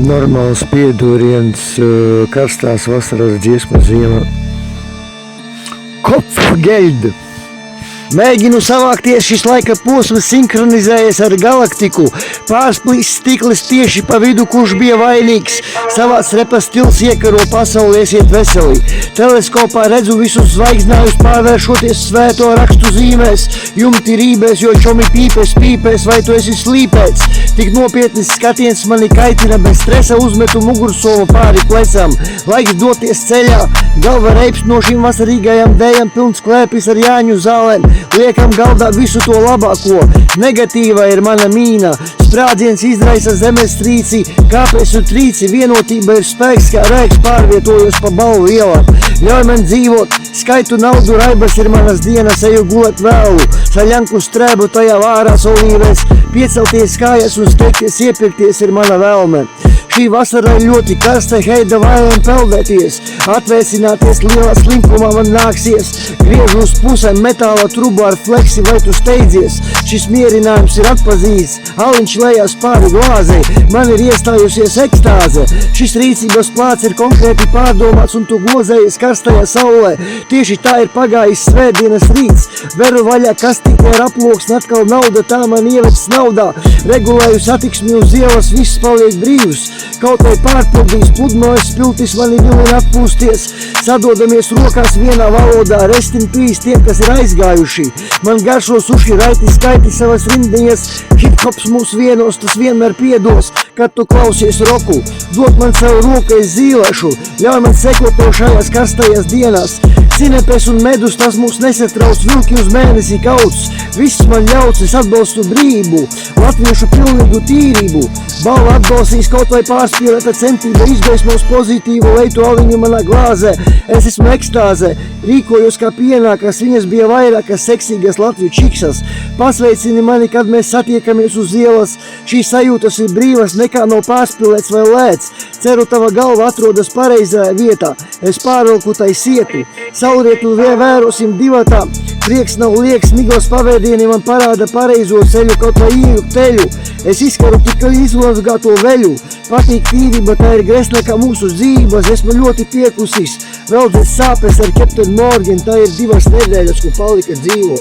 Normāls piedūriens, karstās vasaras dziesmas ziemā. Kopfgeld! Mēģinu savākties, šis laika posms sinhronizējies ar galaktiku. Pārsplīst stiklis tieši pa vidu, kurš bija vainīgs. Savāds repas stils iekaro pasauli, esiet veseli. Teleskopā redzu visus zvaigznājus pārvēršoties svēto rakstu zīmēs. Jumti rībēs, jo čomi pīpēs, vai tu esi slīpēts. Tik nopietnis skatiens mani kaitina, bez stresa uzmetu mugursoma pāri plecam. Laiks doties ceļā, galva reips no šīm vasarīgajām dējām, pilns klēpis ar Jāņu zālēm. Liekam galdā visu to labāko, negatīva ir mana mīna, sprādziens izraisa zemestrīci, kāpēc un trīci, vienotība ir spēks, kā rēks pārvietojos pa balvu ielām. Ļauj man dzīvot, skaitu naudu, raibas ir manas dienas, eju gulēt vēlu, saļanku strēbu tajā vārās olīvēs, piecelties kājas un steigties iepirkties ir mana vēlme. Šī vasara ir ļoti karsta, heida vājiem peldēties, atvēsināties lielā slinkumā man nāksies, griežu uz pusēm metāla trubu ar fleksi, vai tu steidzies, šis mierinājums ir atpazīts, aliņš lejās pāri glāzei, man ir iestājusies ekstāze, šis rīcības plāts ir konkrēti pārdomāts un tu glozējies karstajā saulē, tieši tā ir pagājis svētdienas rīts, veru vaļā kastītē ar aploksni, atkal nauda, tā man ievecs naudā, regulēju satiksmi uz ielas, viss paliek brīvs. Kaut vai pārpildīs pludmales spiltis, mani vilina atpūsties, sadodamies rokās vienā valodā, rest in peace tiem, kas ir aizgājuši. Man garšo suši, raiti, skaiti savas rindiņas, hip-hops mūs vienos, tas vienmēr piedos, kad tu klausies roku. Dod man savu roku, es zīlēšu, ļauj man sekot tev šajās karstajās dienās. Cinepes un medus, tas mūs nesatrauc, vilki uz mēnesi kauts, viss man ļauts, es atbalstu brīvību, latviešu pilnīgu tīrību. Balva atbalstīs kaut vai pārspīlēta centība, izgaismos pozitīvu leitu aliņu manā glāzē. Es esmu ekstāzē, rīkojos kā pienākas, viņas bija vairākas seksīgas latviju čiksas. Pasveicini mani, kad mēs satiekamies uz ielas, šīs sajūtas ir brīvas, nekā nav pārspīlēts vai lēts. Ceru, tava galva atrodas pareizajā vietā, es pārvilku tai sietu. Saulrietu vērosim divatā, prieks nav liekas, miglas pavēdieni man parāda pareizo ceļu, kaut vai īru teļu. Es izskaru tikai izlozgāto veļu, patīk tīrība, tā ir greslekā mūsu dzīvības, esmu ļoti piekusis. Veldzēt sāpes ar Captain Morgan, tā ir 2 nedēļas, ko palika dzīvo.